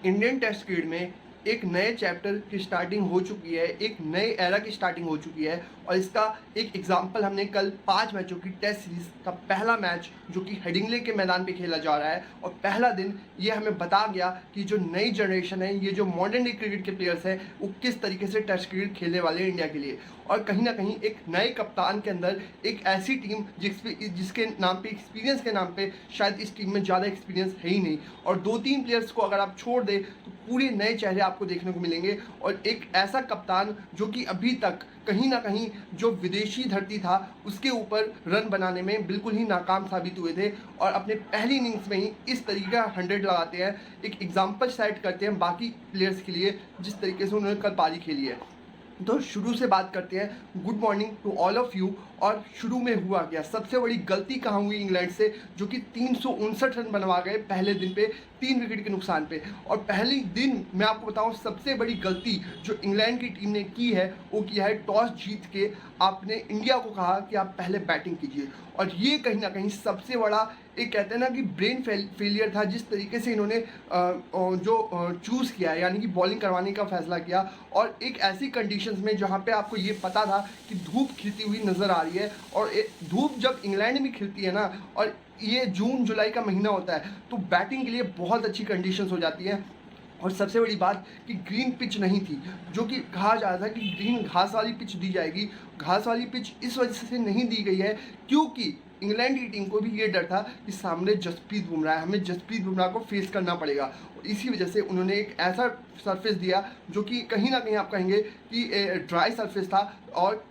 Indian test cricket में एक नए चैप्टर की स्टार्टिंग हो चुकी है, एक नए एरा की स्टार्टिंग हो चुकी है और इसका एक एग्जाम्पल हमने कल 5 मैचों की टेस्ट सीरीज का पहला मैच जो कि हेडिंग्ले के मैदान पे खेला जा रहा है और पहला दिन ये हमें बता गया कि जो नई जनरेशन है, ये जो मॉडर्न डे क्रिकेट के प्लेयर्स हैं, वो किस तरीके से टेस्ट क्रिकेट खेलने वाले हैं इंडिया के लिए। और कहीं ना कहीं एक नए कप्तान के अंदर एक ऐसी टीम जिसके नाम पे एक्सपीरियंस के नाम पे शायद इस टीम में ज़्यादा एक्सपीरियंस है ही नहीं, और 2-3 प्लेयर्स को अगर आप छोड़ दें तो पूरे नए चेहरे आपको देखने को मिलेंगे। और एक ऐसा कप्तान जो कि अभी तक कहीं ना कहीं जो विदेशी धरती था उसके ऊपर रन बनाने में बिल्कुल ही नाकाम साबित हुए थे और अपने पहली इनिंग्स में ही इस तरीके का 100 लगाते हैं, एक एग्जाम्पल सेट करते हैं बाकी प्लेयर्स के लिए जिस तरीके से उन्होंने कल पारी खेली है। तो शुरू से बात करते हैं। Good morning to all of you. और शुरू में हुआ क्या, सबसे बड़ी गलती कहाँ हुई इंग्लैंड से, जो कि 359 रन बनवा गए पहले दिन पे 3 विकेट के नुकसान पे। और पहले दिन मैं आपको बताऊं, सबसे बड़ी गलती जो इंग्लैंड की टीम ने की है वो किया है टॉस जीत के आपने इंडिया को कहा कि आप पहले बैटिंग कीजिए। और ये कहीं ना कहीं सबसे बड़ा एक कहते हैं ना कि ब्रेन फेलियर था जिस तरीके से इन्होंने जो चूज़ किया है, यानी कि बॉलिंग करवाने का फैसला किया। और एक ऐसी कंडीशंस में जहाँ पे आपको ये पता था कि धूप खिलती हुई नज़र आ रही है, और धूप जब इंग्लैंड में खिलती है ना, और ये जून जुलाई का महीना होता है, तो बैटिंग के लिए बहुत अच्छी कंडीशंस हो जाती हैं। और सबसे बड़ी बात कि ग्रीन पिच नहीं थी, जो कि कहा जा रहा था कि ग्रीन घास वाली पिच दी जाएगी। घास वाली पिच इस वजह से नहीं दी गई है क्योंकि इंग्लैंड की टीम को भी ये डर था कि सामने जसप्रीत बुमराह है, हमें जसप्रीत बुमराह को फेस करना पड़ेगा। और इसी वजह से उन्होंने एक ऐसा सरफेस दिया जो कि कहीं ना कहीं आप कहेंगे कि ड्राई सरफेस था और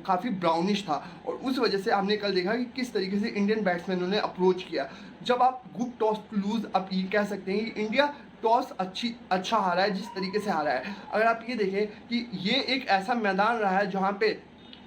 काफ़ी ब्राउनिश था। और उस वजह से हमने कल देखा कि किस तरीके से इंडियन बैट्समैनों ने अप्रोच किया। जब आप गुड टॉस टू लूज, आप ये कह सकते हैं कि इंडिया टॉस अच्छा हारा है जिस तरीके से हारा है। अगर आप ये देखें कि ये एक ऐसा मैदान रहा है जहाँ पे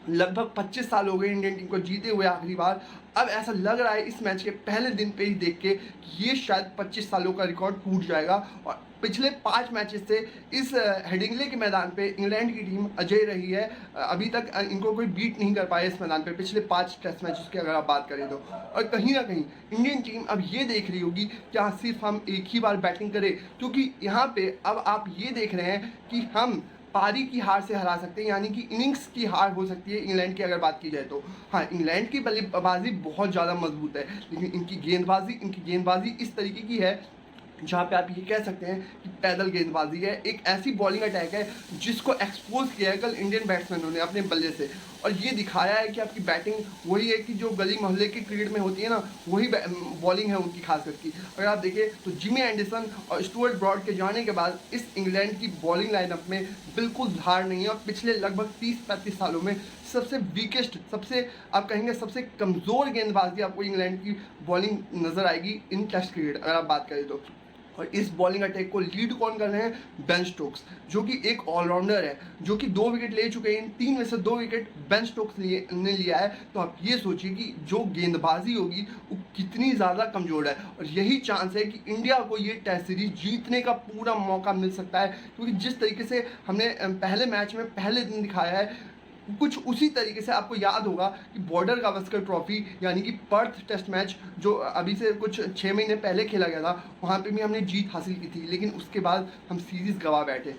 लगभग 25 साल हो गए इंडियन टीम को जीते हुए आखिरी बार। अब ऐसा लग रहा है इस मैच के पहले दिन पे ही देख के कि ये शायद 25 सालों का रिकॉर्ड टूट जाएगा। और पिछले 5 मैचेस से इस हेडिंग्ले के मैदान पे इंग्लैंड की टीम अजय रही है। अभी तक इनको कोई बीट नहीं कर पाया इस मैदान पे पिछले 5 टेस्ट मैचेस की अगर आप बात करें तो। और कहीं ना कहीं इंडियन टीम अब ये देख रही होगी क्या सिर्फ हम एक ही बार बैटिंग करें, क्योंकि यहाँ पे अब आप ये देख रहे हैं कि हम पारी की हार से हरा सकते हैं, यानी कि इनिंग्स की हार हो सकती है इंग्लैंड की अगर बात की जाए तो। हाँ, इंग्लैंड की बल्लेबाजी बहुत ज़्यादा मजबूत है, लेकिन इनकी गेंदबाजी इस तरीके की है जहाँ पे आप ये कह सकते हैं कि पैदल गेंदबाजी है। एक ऐसी बॉलिंग अटैक है जिसको एक्सपोज किया है कल इंडियन बैट्समैनों ने अपने बल्ले से, और ये दिखाया है कि आपकी बैटिंग वही है कि जो गली मोहल्ले की क्रिकेट में होती है ना, वही बॉलिंग है उनकी खास करके। अगर आप देखें तो जिमी एंडरसन और स्टुअर्ट ब्रॉड के जाने के बाद इस इंग्लैंड की बॉलिंग लाइनअप में बिल्कुल धार नहीं है, और पिछले लगभग 30-35 सालों में सबसे वीकेस्ट, सबसे आप कहेंगे सबसे कमज़ोर गेंदबाजी आपको इंग्लैंड की बॉलिंग नज़र आएगी इन टेस्ट क्रिकेट अगर आप बात करें तो। और इस बॉलिंग अटैक को लीड कौन कर रहे हैं? बेन स्टोक्स, जो कि एक ऑलराउंडर है, जो कि 2 विकेट ले चुके हैं। इन 3 में से 2 विकेट बेन स्टोक्स ने लिया है। तो आप ये सोचिए कि जो गेंदबाजी होगी वो कितनी ज़्यादा कमज़ोर है। और यही चांस है कि इंडिया को ये टेस्ट सीरीज जीतने का पूरा मौका मिल सकता है, क्योंकि जिस तरीके से हमने पहले मैच में पहले दिन दिखाया है, कुछ उसी तरीके से आपको याद होगा कि बॉर्डर गावस्कर ट्रॉफी यानी कि पर्थ टेस्ट मैच जो अभी से कुछ 6 महीने पहले खेला गया था, वहाँ पे भी हमने जीत हासिल की थी, लेकिन उसके बाद हम सीरीज़ गंवा बैठे।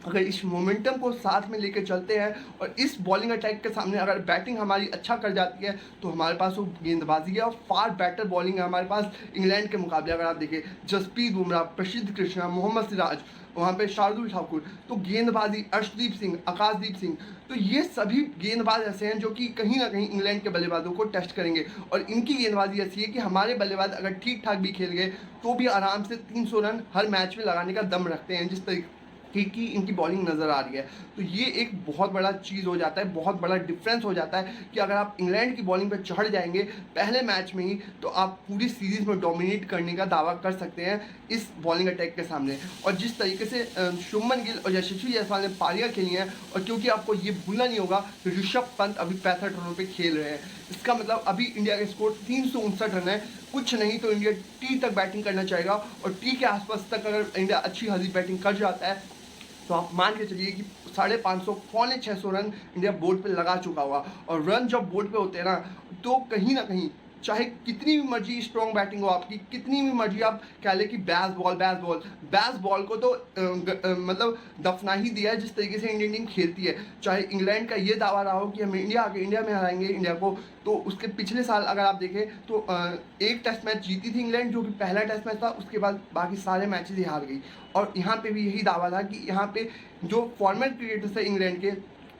अगर इस मोमेंटम को साथ में लेकर चलते हैं और इस बॉलिंग अटैक के सामने अगर बैटिंग हमारी अच्छा कर जाती है तो हमारे पास वो गेंदबाजी है और फार बेटर बॉलिंग है हमारे पास इंग्लैंड के मुकाबले। अगर आप देखें जसप्रीत बुमराह, प्रसिद्ध कृष्णा, मोहम्मद सिराज, वहाँ पे शार्दुल ठाकुर, तो गेंदबाजी अर्शदीप सिंह, आकाशदीप सिंह, तो ये सभी गेंदबाज ऐसे हैं जो कि कहीं ना कहीं इंग्लैंड के बल्लेबाजों को टेस्ट करेंगे। और इनकी गेंदबाजी ऐसी है कि हमारे बल्लेबाज अगर ठीक ठाक भी खेल गए तो भी आराम से 300 रन हर मैच में लगाने का दम रखते हैं जिस तरीके की इनकी बॉलिंग नज़र आ रही है। तो ये एक बहुत बड़ा चीज़ हो जाता है, बहुत बड़ा डिफरेंस हो जाता है कि अगर आप इंग्लैंड की बॉलिंग पर चढ़ जाएंगे पहले मैच में ही तो आप पूरी सीरीज़ में डोमिनेट करने का दावा कर सकते हैं इस बॉलिंग अटैक के सामने। और जिस तरीके से शुभमन गिल और यशस्वी जायसवाल ने पारियां खेली हैं, और क्योंकि आपको ये भूलना नहीं होगा कि ऋषभ पंत अभी 65 रनों पर खेल रहे हैं, इसका मतलब अभी इंडिया का स्कोर 359 रन है। कुछ नहीं तो इंडिया टी तक बैटिंग करना चाहेगा, और टी के आसपास तक अगर इंडिया अच्छी खासी बैटिंग कर जाता है तो आप मान के चलिए कि 550 650 रन इंडिया बोर्ड पे लगा चुका होगा। और रन जब बोर्ड पे होते हैं ना, तो कहीं ना कहीं चाहे कितनी भी मर्जी स्ट्रॉन्ग बैटिंग हो आपकी, कितनी भी मर्जी आप कह लें कि बैस बॉल को तो मतलब दफना ही दिया है जिस तरीके से इंडियन टीम खेलती है। चाहे इंग्लैंड का ये दावा रहा हो कि हम इंडिया में हराएंगे इंडिया को, तो उसके पिछले साल अगर आप देखें तो एक टेस्ट मैच जीती थी इंग्लैंड, जो कि पहला टेस्ट मैच था, उसके बाद बाकी सारे मैचेस ही हार गई। और यहाँ पे भी यही दावा था कि यहाँ पे जो फॉर्मेट क्रिकेटर्स है इंग्लैंड के,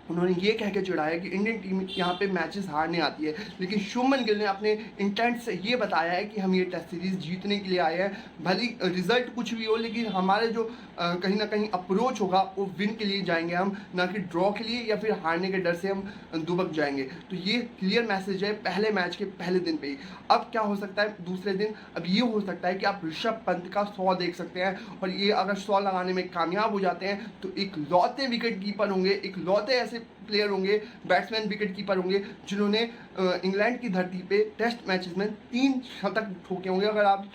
उन्होंने ये कह के चिढ़ाया कि इंडियन टीम यहाँ पे मैचेस हारने आती है, लेकिन शुभमन गिल ने अपने इंटेंट से ये बताया है कि हम ये टेस्ट सीरीज़ जीतने के लिए आए हैं। भली रिजल्ट कुछ भी हो, लेकिन हमारे जो कहीं ना कहीं अप्रोच होगा वो विन के लिए जाएंगे हम, ना कि ड्रॉ के लिए या फिर हारने के डर से हम दुबक जाएंगे। तो ये क्लियर मैसेज है पहले मैच के पहले दिन पे ही। अब क्या हो सकता है दूसरे दिन? अब ये हो सकता है कि आप ऋषभ पंत का 100 देख सकते हैं, और ये अगर 100 लगाने में कामयाब हो जाते हैं तो एक लौते विकेट कीपर होंगे, एक लौते ऐसे प्लेयर होंगे, बैट्समैन विकेट कीपर होंगे जिन्होंने इंग्लैंड की धरती पे टेस्ट मैचेस में 3 शतक ठोके होंगे, अगर आप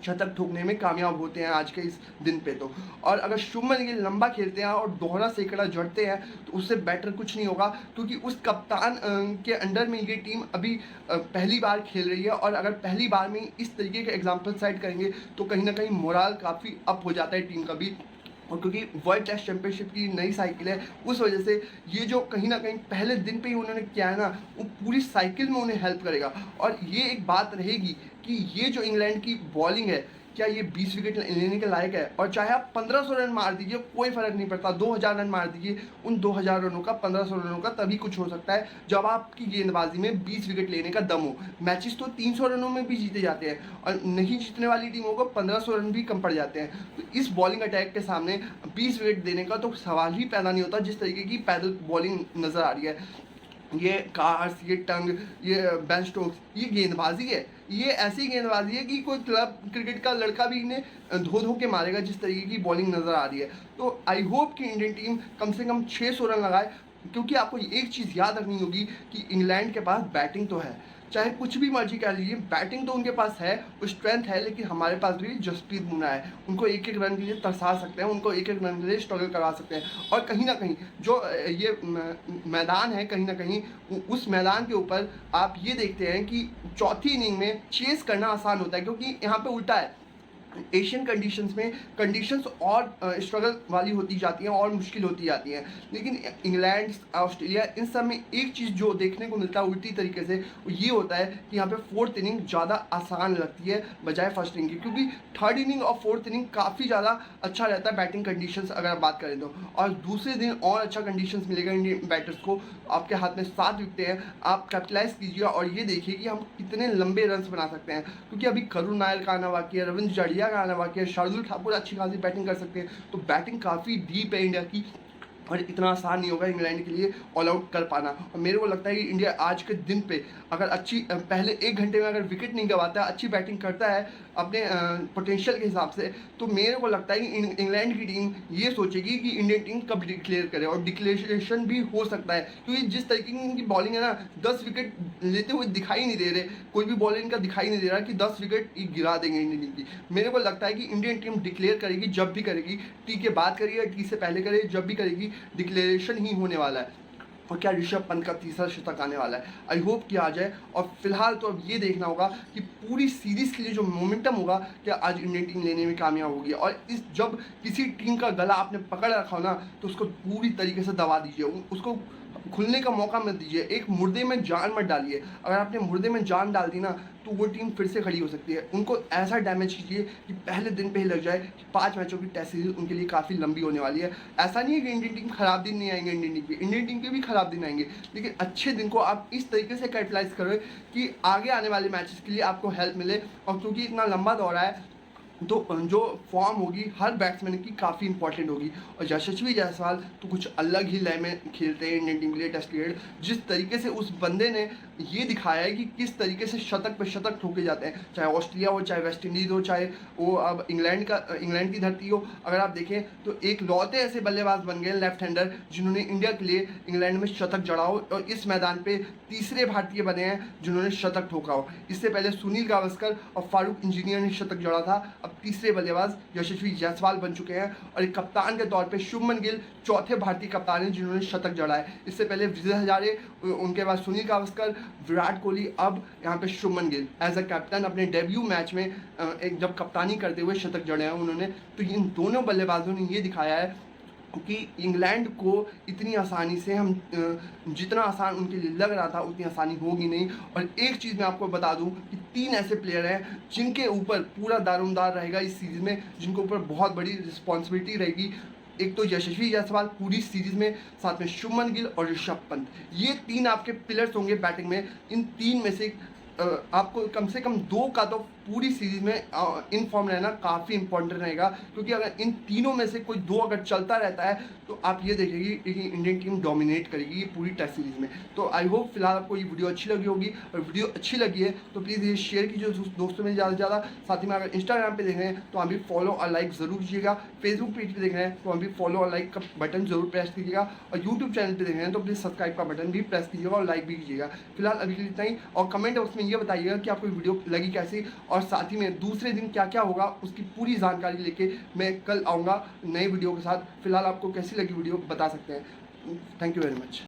शतक ठोकने में कामयाब होते हैं आज के इस दिन पे तो। और अगर शुभमन गिल लंबा खेलते हैं और दोहरा सैकड़ा जड़ते हैं तो उससे बेटर कुछ नहीं होगा, क्योंकि उस कप्तान के अंडर में ये टीम अभी पहली बार खेल रही है, और अगर पहली बार में इस तरीके के एग्जाम्पल सेट करेंगे तो कहीं ना कहीं मोराल काफ़ी अप हो जाता है टीम का भी। और क्योंकि वर्ल्ड टेस्ट चैंपियनशिप की नई साइकिल है, उस वजह से ये जो कहीं ना कहीं पहले दिन पे ही उन्होंने किया है ना, वो पूरी साइकिल में उन्हें हेल्प करेगा। और ये एक बात रहेगी कि ये जो इंग्लैंड की बॉलिंग है, क्या ये 20 विकेट लेने के लायक है? और चाहे आप 1500 रन मार दीजिए, कोई फर्क नहीं पड़ता, 2000 रन मार दीजिए, उन 2000 रनों का 1500 रनों का तभी कुछ हो सकता है जब आपकी गेंदबाजी में 20 विकेट लेने का दम हो। मैचेस तो 300 रनों में भी जीते जाते हैं, और नहीं जीतने वाली टीमों को 1500 रन भी कम पड़ जाते हैं। तो इस बॉलिंग अटैक के सामने 20 विकेट देने का तो सवाल ही पैदा नहीं होता जिस तरीके की पैदल बॉलिंग नज़र आ रही है। ये कार्स, ये टंग, ये बेन स्टोक्स, ये गेंदबाजी है, ये ऐसी गेंदबाजी है कि कोई क्लब क्रिकेट का लड़का भी इन्हें धो धो के मारेगा जिस तरीके की बॉलिंग नज़र आ रही है। तो आई होप कि इंडियन टीम कम से कम 600 रन लगाए, क्योंकि आपको एक चीज़ याद रखनी होगी कि इंग्लैंड के पास बैटिंग तो है, चाहे कुछ भी मर्जी कह लीजिए, बैटिंग तो उनके पास है, वो स्ट्रेंथ है, लेकिन हमारे पास भी जसप्रीत बुमराह है, उनको एक एक रन के लिए तरसा सकते हैं, उनको एक एक रन के लिए स्ट्रगल करवा सकते हैं। और कहीं ना कहीं जो ये मैदान है, कहीं ना कहीं उस मैदान के ऊपर आप ये देखते हैं कि चौथी इनिंग में चेस करना आसान होता है, क्योंकि यहाँ पे उल्टा है, एशियन कंडीशंस में कंडीशंस और स्ट्रगल वाली होती जाती हैं और मुश्किल होती जाती हैं। लेकिन इंग्लैंड, ऑस्ट्रेलिया, इन सब में एक चीज़ जो देखने को मिलता है उल्टी तरीके से, वो ये होता है कि यहाँ पे 4th इनिंग ज़्यादा आसान लगती है बजाय फर्स्ट इनिंग की, क्योंकि 3rd इनिंग और 4th इनिंग काफ़ी ज़्यादा अच्छा रहता है बैटिंग कंडीशंस अगर आप बात करें तो। और दूसरे दिन और अच्छा कंडीशंस मिलेगा इंडियन बैटर्स को, आपके हाथ में 7 विकेटें हैं, आप कैपिटलाइज कीजिए और ये देखिए कि हम कितने लंबे रन बना सकते हैं। क्योंकि अभी करुण नायर का आना बाकी है, रविंद्र जडेजा का आना बाकी है, शार्दुल ठाकुर अच्छी खासी बैटिंग कर सकते हैं, तो बैटिंग काफ़ी डीप है इंडिया की, और इतना आसान नहीं होगा इंग्लैंड के लिए ऑल आउट कर पाना। और मेरे को लगता है कि इंडिया आज के दिन पे अगर अच्छी पहले 1 घंटे में अगर विकेट नहीं गंवाता है, अच्छी बैटिंग करता है अपने पोटेंशियल के हिसाब से, तो मेरे को लगता है कि इंग्लैंड की टीम ये सोचेगी कि इंडियन टीम कब डिक्लेयर करे, और डिक्लेरेशन भी हो सकता है, क्योंकि जिस तरीके की इनकी बॉलिंग है ना, 10 विकेट लेते हुए दिखाई नहीं दे रहे, कोई भी बॉलर इनका दिखाई नहीं दे रहा कि 10 विकेट गिरा देंगे इंडियन टीम की। मेरे को लगता है कि इंडियन टीम डिक्लेयर करेगी, जब भी करेगी, टी के बाद करेगी या टी से पहले करे, जब भी करेगी डिक्लेरेशन ही होने वाला है। और क्या ऋषभ पंत का तीसरा शतक आने वाला है, आई होप कि आ जाए। और फिलहाल तो अब ये देखना होगा कि पूरी सीरीज़ के लिए जो मोमेंटम होगा, क्या आज इंडियन टीम लेने में कामयाब होगी। और इस जब किसी टीम का गला आपने पकड़ रखा हो ना, तो उसको पूरी तरीके से दबा दीजिए, उसको खुलने का मौका मत दीजिए, एक मुर्दे में जान मत डालिए। अगर आपने मुर्दे में जान डाल दी ना, तो वो टीम फिर से खड़ी हो सकती है। उनको ऐसा डैमेज कीजिए कि पहले दिन पे ही लग जाए कि 5 मैचों की टेस्ट सीरीज उनके लिए काफ़ी लंबी होने वाली है। ऐसा नहीं है कि इंडियन टीम खराब दिन नहीं आएंगे, इंडियन टीम के भी खराब दिन आएंगे, लेकिन अच्छे दिन को आप इस तरीके से कैपिटलाइज करो कि आगे आने वाले मैचेस के लिए आपको हेल्प मिले। और क्योंकि इतना लंबा दौरा है, तो जो फॉर्म होगी हर बैट्समैन की काफ़ी इंपॉर्टेंट होगी। और यशस्वी जायसवाल तो कुछ अलग ही लय में खेलते हैं इंडियन टीम के लिए टेस्ट क्रिकेट। जिस तरीके से उस बंदे ने ये दिखाया है कि किस तरीके से शतक पे शतक ठोके जाते हैं, चाहे ऑस्ट्रेलिया हो, चाहे वेस्ट इंडीज़ हो, चाहे वो अब इंग्लैंड की धरती हो। अगर आप देखें तो एक लौते ऐसे बल्लेबाज बन गए लेफ्ट हैंडर जिन्होंने इंडिया के लिए इंग्लैंड में शतक जड़ा हो, और इस मैदान पे तीसरे भारतीय बने हैं जिन्होंने शतक ठोका हो। इससे पहले सुनील गावस्कर और फारूक इंजीनियर ने शतक जड़ा था, अब तीसरे बल्लेबाज यशस्वी जायसवाल बन चुके हैं और एक कप्तान के तौर पे शुभमन गिल चौथे भारतीय कप्तान हैं जिन्होंने शतक जड़ा है। इससे पहले विजय हजारे, उनके बाद सुनील गावस्कर, विराट कोहली, अब यहाँ पे Shubman Gill as a captain अपने डेब्यू मैच में एक जब कप्तानी करते हुए शतक जड़े हैं उन्होंने। तो इन दोनों बल्लेबाजों ने ये दिखाया है कि इंग्लैंड को इतनी आसानी से हम जितना आसान उनके लिए लग रहा था उतनी आसानी होगी नहीं। और एक चीज़ मैं आपको बता दूं कि 3 ऐसे प्लेयर हैं जिनके ऊपर पूरा दारोमदार रहेगा इस सीरीज़ में, जिनके ऊपर बहुत बड़ी रिस्पॉन्सिबिलिटी रहेगी। एक तो यशस्वी जायसवाल पूरी सीरीज़ में, साथ में शुभमन गिल और ऋषभ पंत, ये 3 आपके पिलर्स होंगे बैटिंग में। इन 3 में से आपको कम से कम 2 का तो पूरी सीरीज में इन फॉर्म रहना काफ़ी इंपॉर्टेंट रहेगा, क्योंकि अगर इन तीनों में से कोई 2 अगर चलता रहता है तो आप ये देखेंगे कि इंडियन टीम डोमिनेट करेगी ये पूरी टेस्ट सीरीज में। तो आई होप फिलहाल आपको ये वीडियो अच्छी लगी होगी, और वीडियो अच्छी लगी है तो प्लीज़ ये शेयर कीजिए दोस्तों में ज़्यादा से ज़्यादा। साथ ही में अगर इंस्टाग्राम पे देख रहे हैं तो हम भी फॉलो और लाइक ज़रूर कीजिएगा, फेसबुक पेज पे देख रहे हैं तो हम भी फॉलो और लाइक का बटन जरूर प्रेस कीजिएगा, और यूट्यूब चैनल पे देख रहे हैं तो प्लीज़ सब्सक्राइब का बटन भी प्रेस कीजिएगा और लाइक भी कीजिएगा। फिलहाल अभी के लिए इतना ही, और कमेंट बॉक्स में ये बताइएगा कि आपको वीडियो लगी कैसी, और साथ ही में दूसरे दिन क्या क्या होगा उसकी पूरी जानकारी लेके मैं कल आऊँगा नए वीडियो के साथ। फिलहाल आपको कैसी लगी वीडियो बता सकते हैं। Thank you very much.